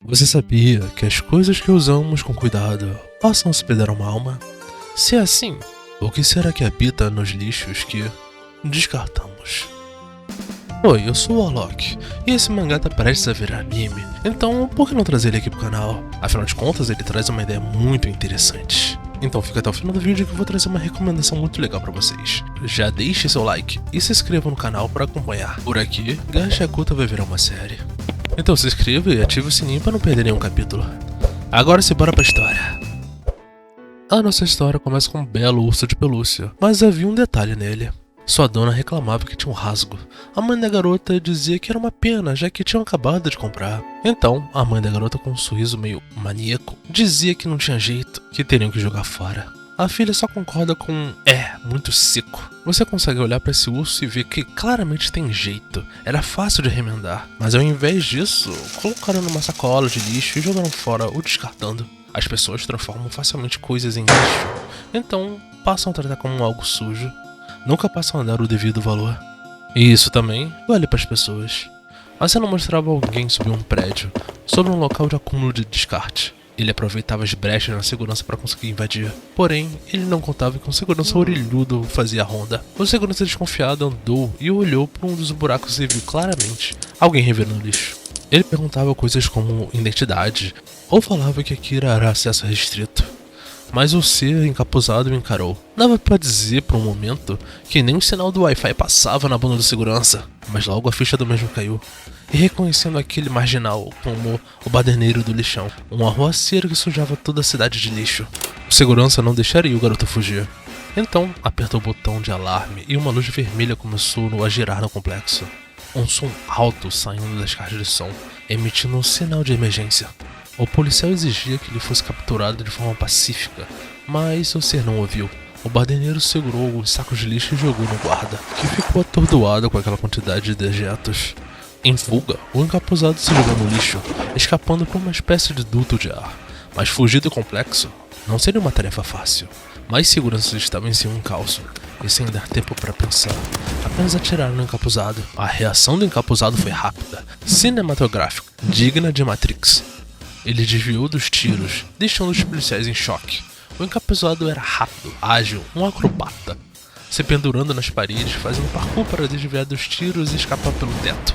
Você sabia que as coisas que usamos com cuidado possam hospedar uma alma? Se é assim, o que será que habita nos lixos que descartamos? Oi, eu sou o Alok, e esse mangá tá prestes a virar anime, então por que não trazer ele aqui pro canal? Afinal de contas, ele traz uma ideia muito interessante. Então fica até o final do vídeo que eu vou trazer uma recomendação muito legal pra vocês. Já deixe seu like e se inscreva no canal para acompanhar. Por aqui, Gachakuta vai virar uma série. Então se inscreva e ative o sininho para não perder nenhum capítulo. Agora se bora pra história. A nossa história começa com um belo urso de pelúcia, mas havia um detalhe nele. Sua dona reclamava que tinha um rasgo. A mãe da garota dizia que era uma pena, já que tinham acabado de comprar. Então, a mãe da garota, com um sorriso meio maníaco, dizia que não tinha jeito, que teriam que jogar fora. A filha só concorda com muito seco. Você consegue olhar para esse urso e ver que claramente tem jeito. Era fácil de remendar, mas ao invés disso, colocaram numa sacola de lixo e jogaram fora ou descartando. As pessoas transformam facilmente coisas em lixo, então passam a tratar como algo sujo. Nunca passam a dar o devido valor. E isso também vale para as pessoas. A cena mostrava alguém subir um prédio, sobre um local de acúmulo de descarte. Ele aproveitava as brechas na segurança para conseguir invadir. Porém, ele não contava que um segurança orelhudo fazia a ronda. O segurança desconfiado andou e olhou por um dos buracos e viu claramente alguém revirando lixo. Ele perguntava coisas como identidade, ou falava que aqui era acesso restrito. Mas o ser encapuzado o encarou. Dava pra dizer por um momento que nem o sinal do Wi-Fi passava na bunda do segurança, mas logo a ficha do mesmo caiu. E reconhecendo aquele marginal como o baderneiro do lixão, um arruaceiro que sujava toda a cidade de lixo. O segurança não deixaria o garoto fugir. Então apertou o botão de alarme e uma luz vermelha começou a girar no complexo. Um som alto saindo das caixas de som, emitindo um sinal de emergência. O policial exigia que ele fosse capturado de forma pacífica, mas o ser não ouviu. O baderneiro segurou os sacos de lixo e jogou no guarda, que ficou atordoado com aquela quantidade de dejetos. Em fuga, o encapuzado se jogou no lixo, escapando por uma espécie de duto de ar. Mas fugir do complexo não seria uma tarefa fácil. Mais seguranças estavam em seu encalço, e sem dar tempo para pensar, apenas atiraram no encapuzado. A reação do encapuzado foi rápida, cinematográfica, digna de Matrix. Ele desviou dos tiros, deixando os policiais em choque. O encapuzado era rápido, ágil, um acrobata, se pendurando nas paredes, fazendo parkour para desviar dos tiros e escapar pelo teto.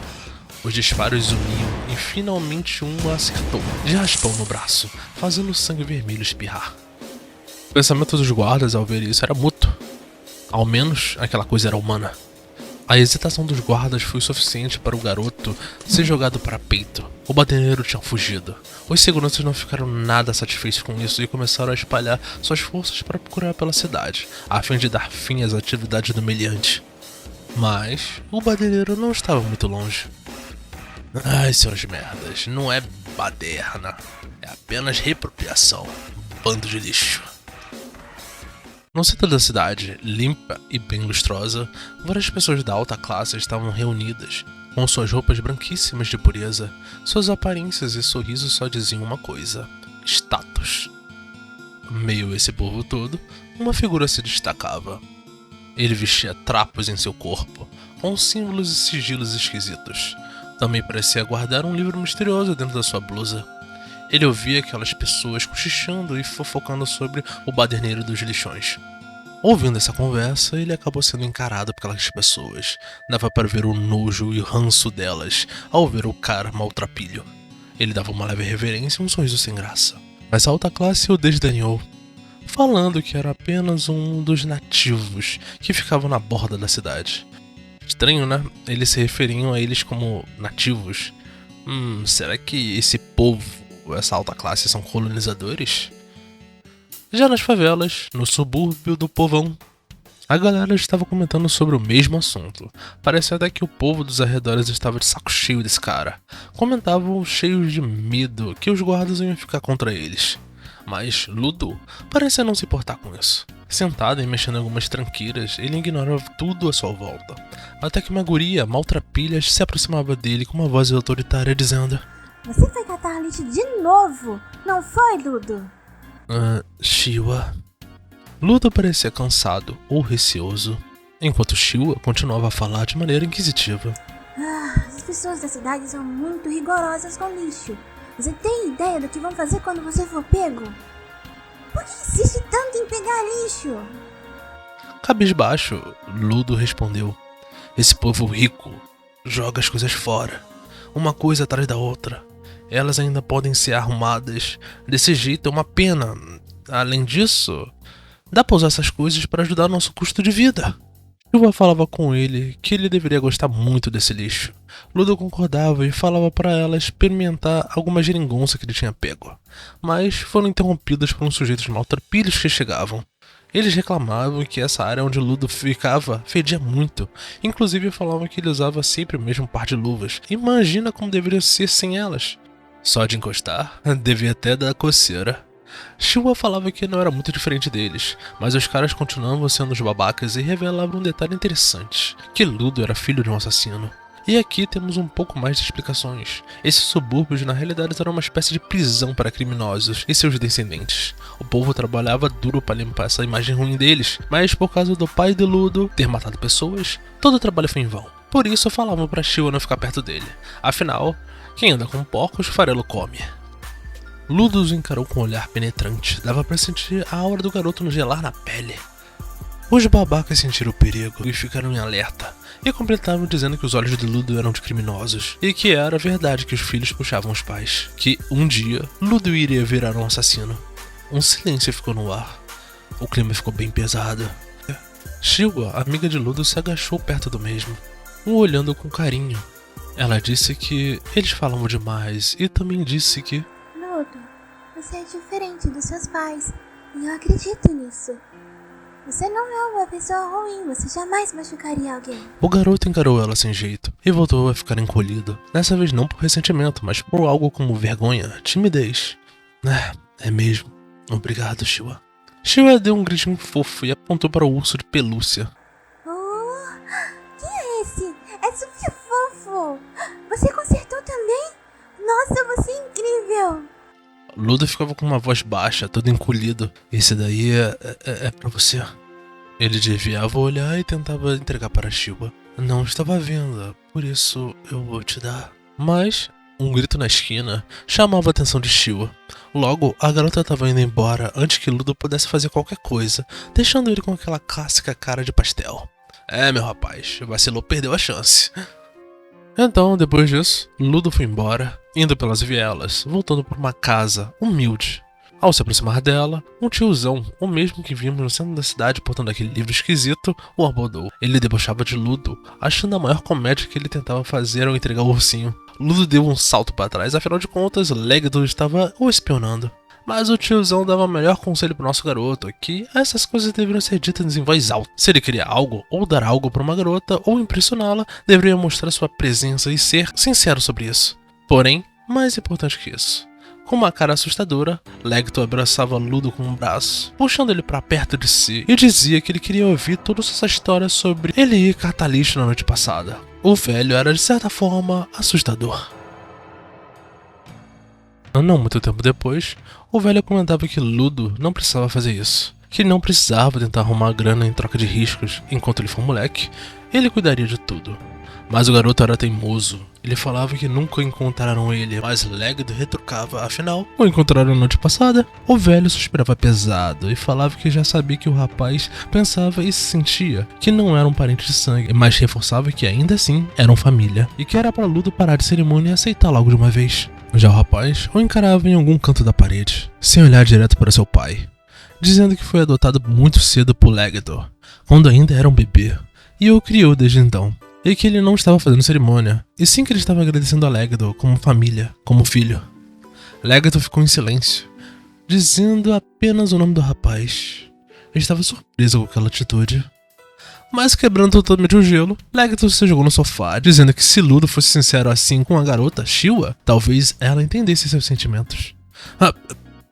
Os disparos uniam e finalmente um acertou, de raspão no braço, fazendo o sangue vermelho espirrar. O pensamento dos guardas ao ver isso era mútuo. Ao menos aquela coisa era humana. A hesitação dos guardas foi suficiente para o garoto ser jogado para peito. O baderneiro tinha fugido. Os seguranças não ficaram nada satisfeitos com isso e começaram a espalhar suas forças para procurar pela cidade, a fim de dar fim às atividades do meliante. Mas o baderneiro não estava muito longe. Ai, seus merdas, não é baderna, é apenas reapropriação. Bando de lixo. No centro da cidade, limpa e bem lustrosa, várias pessoas da alta classe estavam reunidas, com suas roupas branquíssimas de pureza. Suas aparências e sorrisos só diziam uma coisa: status. Meio esse povo todo, uma figura se destacava. Ele vestia trapos em seu corpo, com símbolos e sigilos esquisitos. Também parecia guardar um livro misterioso dentro da sua blusa. Ele ouvia aquelas pessoas cochichando e fofocando sobre o baderneiro dos lixões. Ouvindo essa conversa, ele acabou sendo encarado por aquelas pessoas. Dava para ver o nojo e o ranço delas ao ver o cara maltrapilho. Ele dava uma leve reverência e um sorriso sem graça. Mas a alta classe o desdenhou, falando que era apenas um dos nativos que ficavam na borda da cidade. Estranho, né? Eles se referiam a eles como nativos. Será que esse povo, essa alta classe, são colonizadores? Já nas favelas, no subúrbio do povão, a galera estava comentando sobre o mesmo assunto. Parece até que o povo dos arredores estava de saco cheio desse cara. Comentavam cheios de medo que os guardas iam ficar contra eles. Mas Ludo parecia não se importar com isso. Sentado e mexendo em algumas tranqueiras, ele ignorava tudo à sua volta. Até que uma guria maltrapilhas se aproximava dele com uma voz autoritária dizendo: "Você foi catar lixo de novo, não foi, Ludo?" Shiwa. Ludo parecia cansado ou receoso, enquanto Shiwa continuava a falar de maneira inquisitiva. As pessoas da cidade são muito rigorosas com lixo. Você tem ideia do que vão fazer quando você for pego? Por que insiste tanto em pegar lixo? Cabisbaixo, Ludo respondeu: esse povo rico joga as coisas fora, uma coisa atrás da outra. Elas ainda podem ser arrumadas. Desse jeito é uma pena. Além disso, dá pra usar essas coisas para ajudar o nosso custo de vida. Silva falava com ele que ele deveria gostar muito desse lixo. Ludo concordava e falava para ela experimentar alguma geringonça que ele tinha pego, mas foram interrompidos por uns sujeitos maltrapilhos que chegavam. Eles reclamavam que essa área onde Ludo ficava fedia muito. Inclusive falavam que ele usava sempre o mesmo par de luvas. Imagina como deveria ser sem elas. Só de encostar, devia até dar coceira. Silva falava que não era muito diferente deles, mas os caras continuavam sendo os babacas e revelavam um detalhe interessante, que Ludo era filho de um assassino. E aqui temos um pouco mais de explicações. Esses subúrbios na realidade eram uma espécie de prisão para criminosos e seus descendentes. O povo trabalhava duro para limpar essa imagem ruim deles, mas por causa do pai de Ludo ter matado pessoas, todo o trabalho foi em vão. Por isso falavam para Silva não ficar perto dele. Afinal, quem anda com porcos, farelo come. Ludo os encarou com um olhar penetrante. Dava pra sentir a aura do garoto no gelar na pele. Os babacas sentiram o perigo e ficaram em alerta. E completavam dizendo que os olhos de Ludo eram de criminosos. E que era verdade que os filhos puxavam os pais. Que um dia, Ludo iria virar um assassino. Um silêncio ficou no ar. O clima ficou bem pesado. Silva, amiga de Ludo, se agachou perto do mesmo, o olhando com carinho. Ela disse que eles falavam demais e também disse que... Ludo, você é diferente dos seus pais e eu acredito nisso. Você não é uma pessoa ruim, você jamais machucaria alguém. O garoto encarou ela sem jeito e voltou a ficar encolhido. Dessa vez não por ressentimento, mas por algo como vergonha, timidez. É mesmo. Obrigado, Silva. Silva deu um gritinho fofo e apontou para o urso de pelúcia. Quem é esse? É super fofo. Você consertou também? Nossa, você é incrível. Ludo ficava com uma voz baixa, todo encolhido. Esse daí é pra você. Ele desviava o olhar e tentava entregar para Silva. Não estava vendo, por isso eu vou te dar. Mas um grito na esquina chamava a atenção de Silva. Logo, a garota estava indo embora antes que Ludo pudesse fazer qualquer coisa, deixando ele com aquela clássica cara de pastel. Meu rapaz, vacilou, perdeu a chance. Então, depois disso, Ludo foi embora, indo pelas vielas, voltando por uma casa humilde. Ao se aproximar dela, um tiozão, o mesmo que vimos no centro da cidade portando aquele livro esquisito, o abordou. Ele debochava de Ludo, achando a maior comédia que ele tentava fazer ao entregar o ursinho. Ludo deu um salto para trás, afinal de contas, Legdo estava o espionando. Mas o tiozão dava o melhor conselho pro nosso garoto, que essas coisas deveriam ser ditas em voz alta. Se ele queria algo, ou dar algo para uma garota, ou impressioná-la, deveria mostrar sua presença e ser sincero sobre isso. Porém, mais importante que isso, com uma cara assustadora, Legdo abraçava Ludo com um braço, puxando ele para perto de si, e dizia que ele queria ouvir toda essa história sobre ele ir catar lixo na noite passada. O velho era de certa forma assustador. Não muito tempo depois, o velho comentava que Ludo não precisava fazer isso, que não precisava tentar arrumar grana em troca de riscos enquanto ele for moleque, ele cuidaria de tudo. Mas o garoto era teimoso, ele falava que nunca encontraram ele, mas Legdo retrucava, afinal, o encontraram na noite passada. O velho suspirava pesado e falava que já sabia que o rapaz pensava e se sentia, que não eram parentes de sangue, mas reforçava que ainda assim eram família, e que era para Ludo parar de cerimônia e aceitar logo de uma vez. Já o rapaz o encarava em algum canto da parede, sem olhar direto para seu pai, dizendo que foi adotado muito cedo por Legdo, quando ainda era um bebê, e o criou desde então, e que ele não estava fazendo cerimônia, e sim que ele estava agradecendo a Legdo como família, como filho. Legdo ficou em silêncio, dizendo apenas o nome do rapaz. Ele estava surpreso com aquela atitude. Mas quebrando totalmente o gelo, Legdo se jogou no sofá, dizendo que se Ludo fosse sincero assim com a garota, Silva, talvez ela entendesse seus sentimentos.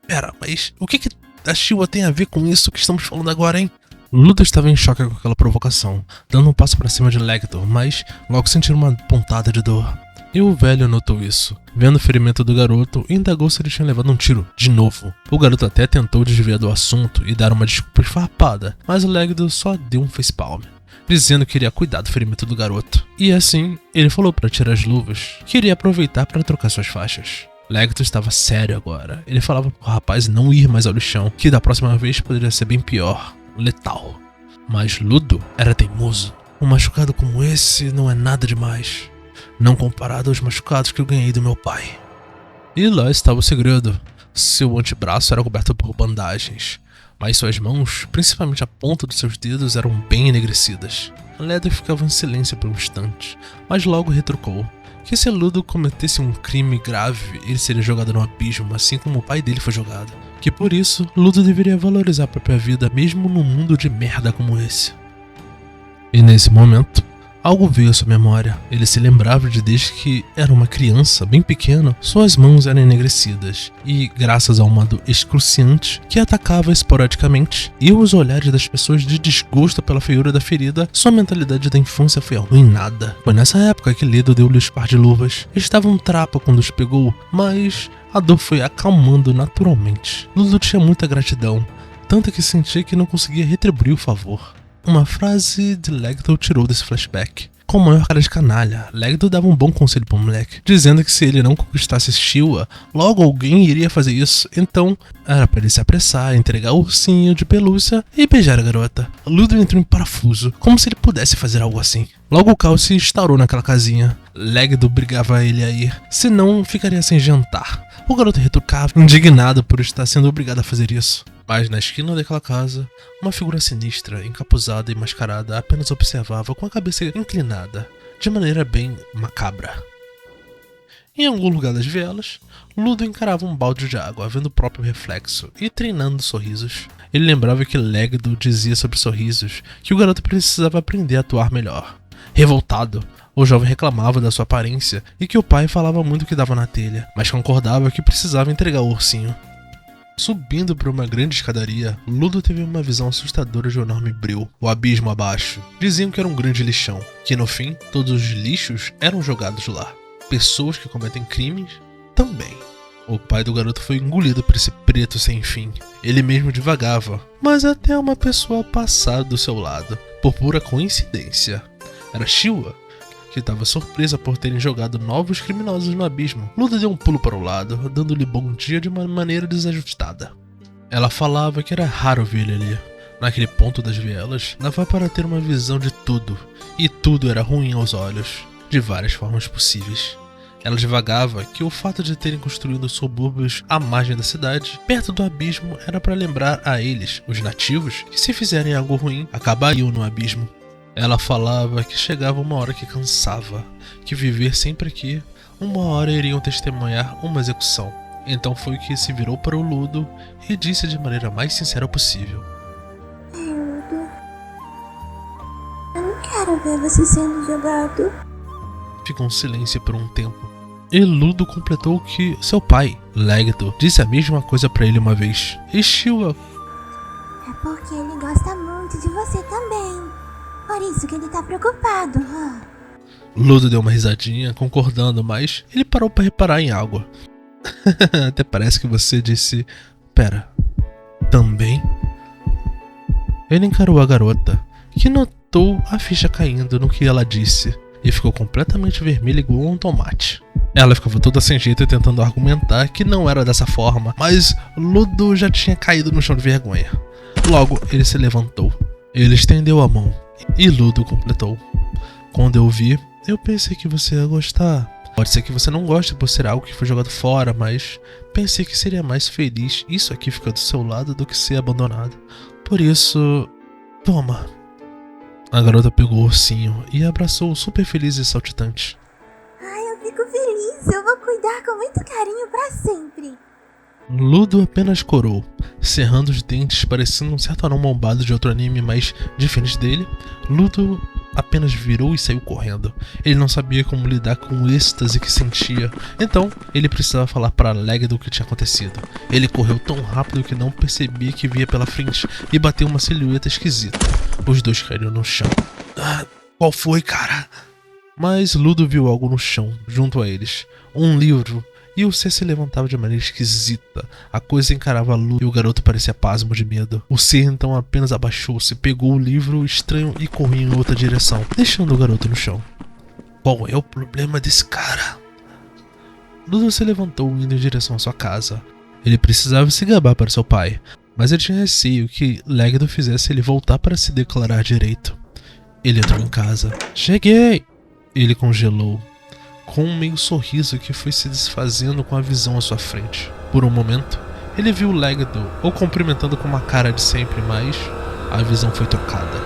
Pera, mas o que a Silva tem a ver com isso que estamos falando agora, hein? Ludo estava em choque com aquela provocação, dando um passo para cima de Legdo, mas logo sentiu uma pontada de dor. E o velho notou isso. Vendo o ferimento do garoto, indagou se ele tinha levado um tiro, de novo. O garoto até tentou desviar do assunto e dar uma desculpa esfarrapada, mas o Legdo só deu um facepalm, dizendo que iria cuidar do ferimento do garoto. E assim, ele falou para tirar as luvas, que iria aproveitar para trocar suas faixas. Legdo estava sério agora. Ele falava pro rapaz não ir mais ao lixão, que da próxima vez poderia ser bem pior, letal. Mas Ludo era teimoso. Um machucado como esse não é nada demais, não comparado aos machucados que eu ganhei do meu pai. E lá estava o segredo. Seu antebraço era coberto por bandagens, mas suas mãos, principalmente a ponta dos seus dedos, eram bem enegrecidas. Legdo ficava em silêncio por um instante, mas logo retrucou que se Ludo cometesse um crime grave, ele seria jogado no abismo, assim como o pai dele foi jogado. Que por isso, Ludo deveria valorizar a própria vida mesmo num mundo de merda como esse. E nesse momento, algo veio à sua memória. Ele se lembrava de desde que era uma criança bem pequena, suas mãos eram enegrecidas e, graças a uma dor excruciante que atacava esporadicamente e os olhares das pessoas de desgosto pela feiura da ferida, sua mentalidade da infância foi arruinada. Foi nessa época que Ledo deu-lhe os par de luvas. Estava um trapo quando os pegou, mas a dor foi acalmando naturalmente. Ludo tinha muita gratidão, tanto que sentia que não conseguia retribuir o favor. Uma frase de Legdo tirou desse flashback. Com a maior cara de canalha, Legdo dava um bom conselho pro moleque, dizendo que se ele não conquistasse Shilwa, logo alguém iria fazer isso, então era para ele se apressar, entregar o ursinho de pelúcia e beijar a garota. Ludo entrou em parafuso, como se ele pudesse fazer algo assim. Logo o caos se instaurou naquela casinha. Legdo brigava ele a ir, senão ficaria sem jantar. O garoto retrucava, indignado por estar sendo obrigado a fazer isso. Mas na esquina daquela casa, uma figura sinistra, encapuzada e mascarada apenas observava com a cabeça inclinada, de maneira bem macabra. Em algum lugar das vielas, Ludo encarava um balde de água, vendo o próprio reflexo e treinando sorrisos. Ele lembrava que Legdo dizia sobre sorrisos que o garoto precisava aprender a atuar melhor. Revoltado, o jovem reclamava da sua aparência e que o pai falava muito que dava na telha, mas concordava que precisava entregar o ursinho. Subindo por uma grande escadaria, Ludo teve uma visão assustadora de um enorme breu, o abismo abaixo. Diziam que era um grande lixão, que no fim, todos os lixos eram jogados lá. Pessoas que cometem crimes, também. O pai do garoto foi engolido por esse preto sem fim. Ele mesmo divagava, mas até uma pessoa passar do seu lado, por pura coincidência. Era Shilwa, que estava surpresa por terem jogado novos criminosos no abismo. Ludo deu um pulo para o lado, dando-lhe bom dia de uma maneira desajustada. Ela falava que era raro ver ele ali. Naquele ponto das vielas, dava para ter uma visão de tudo, e tudo era ruim aos olhos, de várias formas possíveis. Ela divagava que o fato de terem construído subúrbios à margem da cidade, perto do abismo, era para lembrar a eles, os nativos, que se fizerem algo ruim, acabariam no abismo. Ela falava que chegava uma hora que cansava, que viver sempre aqui, uma hora iriam testemunhar uma execução. Então foi que se virou para o Ludo e disse de maneira mais sincera possível: Ludo, eu não quero ver você sendo jogado. Ficou um silêncio por um tempo. E Ludo completou que seu pai, Legdo, disse a mesma coisa para ele uma vez. E Shilwa: É porque ele gosta muito de você também. Por isso que ele tá preocupado. Ludo deu uma risadinha, concordando, mas ele parou para reparar em algo. Até parece que você disse: pera, também? Ele encarou a garota, que notou a ficha caindo no que ela disse, e ficou completamente vermelha igual um tomate. Ela ficava toda sem jeito e tentando argumentar que não era dessa forma, mas Ludo já tinha caído no chão de vergonha. Logo, ele se levantou. Ele estendeu a mão e Ludo completou: quando eu vi, eu pensei que você ia gostar. Pode ser que você não goste por ser algo que foi jogado fora, mas pensei que seria mais feliz isso aqui ficar do seu lado do que ser abandonado. Por isso, toma. A garota pegou o ursinho e abraçou super feliz e saltitante. Ai, eu fico feliz. Eu vou cuidar com muito carinho pra sempre. Ludo apenas corou, cerrando os dentes, parecendo um certo anão bombado de outro anime mais diferente dele. Ludo apenas virou e saiu correndo. Ele não sabia como lidar com o êxtase que sentia, então ele precisava falar para Legdo o que tinha acontecido. Ele correu tão rápido que não percebia que via pela frente e bateu uma silhueta esquisita. Os dois caíram no chão. Qual foi, cara? Mas Ludo viu algo no chão, junto a eles. Um livro. E o ser se levantava de maneira esquisita. A coisa encarava Ludo e o garoto parecia pasmo de medo. O ser então apenas abaixou-se, pegou o livro estranho e correu em outra direção, deixando o garoto no chão. Qual é o problema desse cara? Ludo se levantou indo em direção à sua casa. Ele precisava se gabar para seu pai, mas ele tinha receio que Legdo fizesse ele voltar para se declarar direito. Ele entrou em casa. Cheguei! Ele congelou, com um meio sorriso que foi se desfazendo com a visão à sua frente. Por um momento, ele viu Legdo o cumprimentando com uma cara de sempre, mas a visão foi trocada.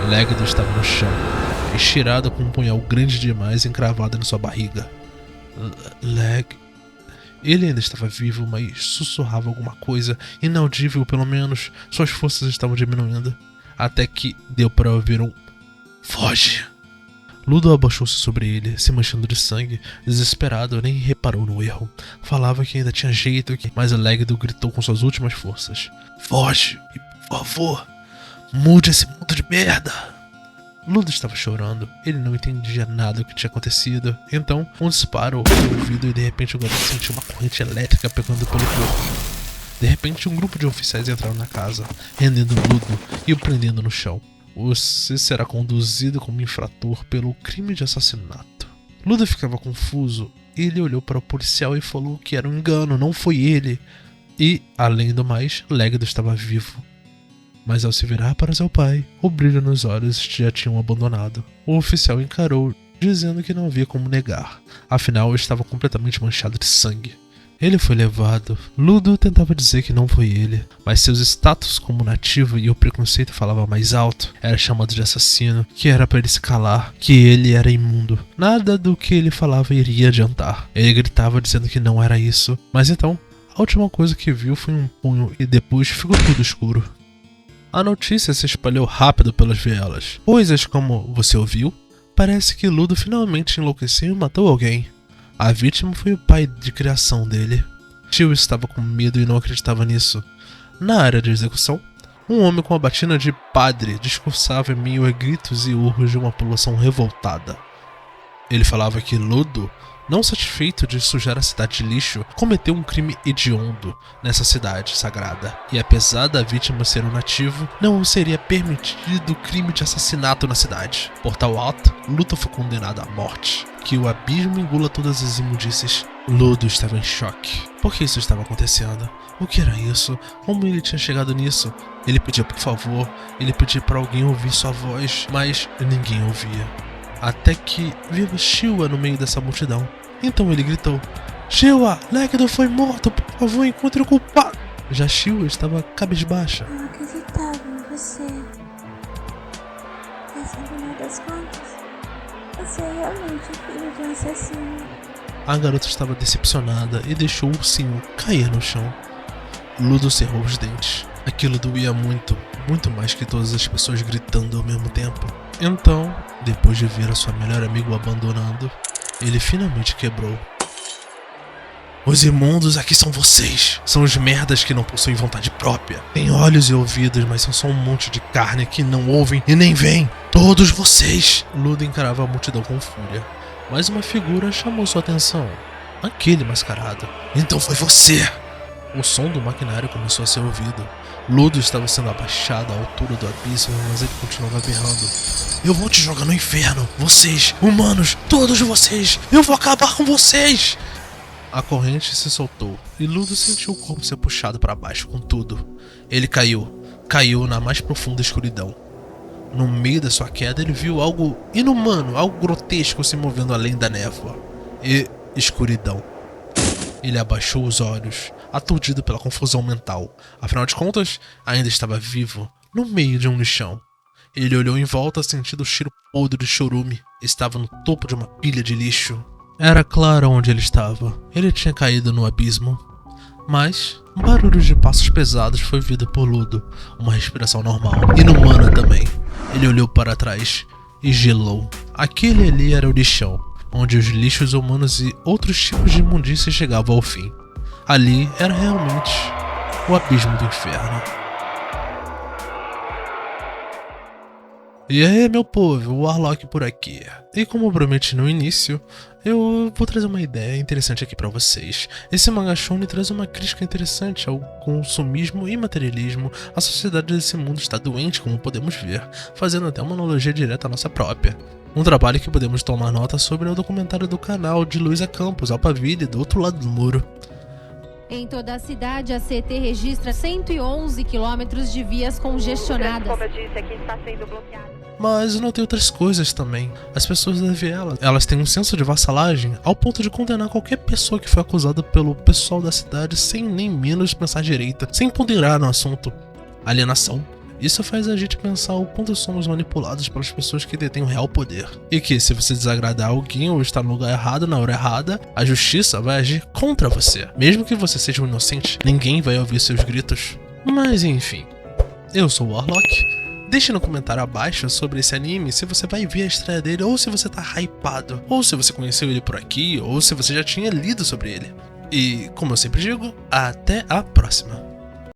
Legdo estava no chão, estirado com um punhal grande demais encravado na sua barriga. Ele ainda estava vivo, mas sussurrava alguma coisa inaudível, pelo menos suas forças estavam diminuindo, até que deu para ouvir um "Foge!". Ludo abaixou-se sobre ele, se manchando de sangue, desesperado, nem reparou no erro. Falava que ainda tinha jeito, mas Legdo gritou com suas últimas forças: "Foge! E, por favor, mude esse mundo de merda!". Ludo estava chorando, ele não entendia nada do que tinha acontecido. Então, um disparo foi ouvido e de repente o garoto sentiu uma corrente elétrica pegando pelo corpo. De repente, um grupo de oficiais entraram na casa, rendendo Ludo e o prendendo no chão. Você será conduzido como infrator pelo crime de assassinato. Ludo ficava confuso. Ele olhou para o policial e falou que era um engano, não foi ele. E, além do mais, Legdo estava vivo. Mas ao se virar para seu pai, o brilho nos olhos já tinham abandonado. O oficial encarou, dizendo que não havia como negar, afinal estava completamente manchado de sangue. Ele foi levado. Ludo tentava dizer que não foi ele, mas seus status como nativo e o preconceito falava mais alto. Era chamado de assassino, que era para ele se calar, que ele era imundo. Nada do que ele falava iria adiantar. Ele gritava dizendo que não era isso, mas então, a última coisa que viu foi um punho e depois ficou tudo escuro. A notícia se espalhou rápido pelas vielas. Coisas como "você ouviu?", parece que Ludo finalmente enlouqueceu e matou alguém. A vítima foi o pai de criação dele. Tio estava com medo e não acreditava nisso. Na área de execução, um homem com a batina de padre discursava em meio a gritos e urros de uma população revoltada. Ele falava que Ludo, não satisfeito de sujar a cidade de lixo, cometeu um crime hediondo nessa cidade sagrada. E apesar da vítima ser um nativo, não seria permitido crime de assassinato na cidade. Por tal ato, Ludo foi condenado à morte. Que o abismo engula todas as imundícies. Ludo estava em choque. Por que isso estava acontecendo? O que era isso? Como ele tinha chegado nisso? Ele pedia por favor, ele pedia para alguém ouvir sua voz, mas ninguém ouvia. Até que viu Shua no meio dessa multidão. Então ele gritou: "Shua, Legdo foi morto, por favor, encontre o culpado." Já Shua estava cabisbaixa. Eu acreditava em você. Mas no final das contas, você é realmente o filho de um assassino. A garota estava decepcionada e deixou o ursinho cair no chão. Ludo cerrou os dentes. Aquilo doía muito, muito mais que todas as pessoas gritando ao mesmo tempo. Então, depois de ver a sua melhor amiga o abandonando, ele finalmente quebrou. "Os imundos aqui são vocês. São os merdas que não possuem vontade própria. Têm olhos e ouvidos, mas são só um monte de carne que não ouvem e nem veem. Todos vocês!" Ludo encarava a multidão com fúria. Mas uma figura chamou sua atenção. Aquele mascarado. "Então foi você!" O som do maquinário começou a ser ouvido. Ludo estava sendo abaixado à altura do abismo, mas ele continuava berrando: "Eu vou te jogar no inferno! Vocês, humanos, todos vocês! Eu vou acabar com vocês!" A corrente se soltou e Ludo sentiu o corpo ser puxado para baixo com tudo. Ele caiu na mais profunda escuridão. No meio da sua queda, ele viu algo inumano, algo grotesco se movendo além da névoa e escuridão. Ele abaixou os olhos, aturdido pela confusão mental. Afinal de contas, ainda estava vivo, no meio de um lixão. Ele olhou em volta, sentindo o cheiro podre de chorume. Estava no topo de uma pilha de lixo. Era claro onde ele estava. Ele tinha caído no abismo. Mas um barulho de passos pesados foi ouvido por Ludo. Uma respiração normal, inumana também. Ele olhou para trás e gelou. Aquele ali era o lixão, onde os lixos humanos e outros tipos de imundícia chegavam ao fim. Ali era realmente o abismo do inferno. E aí, meu povo, o Warlock por aqui. E como eu prometi no início, eu vou trazer uma ideia interessante aqui pra vocês. Esse manga shonen traz uma crítica interessante ao consumismo e materialismo. A sociedade desse mundo está doente, como podemos ver, fazendo até uma analogia direta à nossa própria. Um trabalho que podemos tomar nota sobre é o documentário do canal de Luísa Campos, Alphaville, do outro lado do muro. Em toda a cidade, a CT registra 111 quilômetros de vias congestionadas. Como eu disse, aqui está sendo bloqueado. Mas eu notei outras coisas também. As pessoas da viela, elas têm um senso de vassalagem ao ponto de condenar qualquer pessoa que foi acusada pelo pessoal da cidade sem nem menos pensar direita, sem ponderar no assunto. Alienação. Isso faz a gente pensar o quanto somos manipulados pelas pessoas que detêm o real poder. E que se você desagradar alguém ou estar no lugar errado na hora errada, a justiça vai agir contra você. Mesmo que você seja um inocente, ninguém vai ouvir seus gritos. Mas enfim, eu sou o Warlock. Deixe no comentário abaixo sobre esse anime se você vai ver a estreia dele ou se você tá hypado, ou se você conheceu ele por aqui, ou se você já tinha lido sobre ele. E, como eu sempre digo, até a próxima.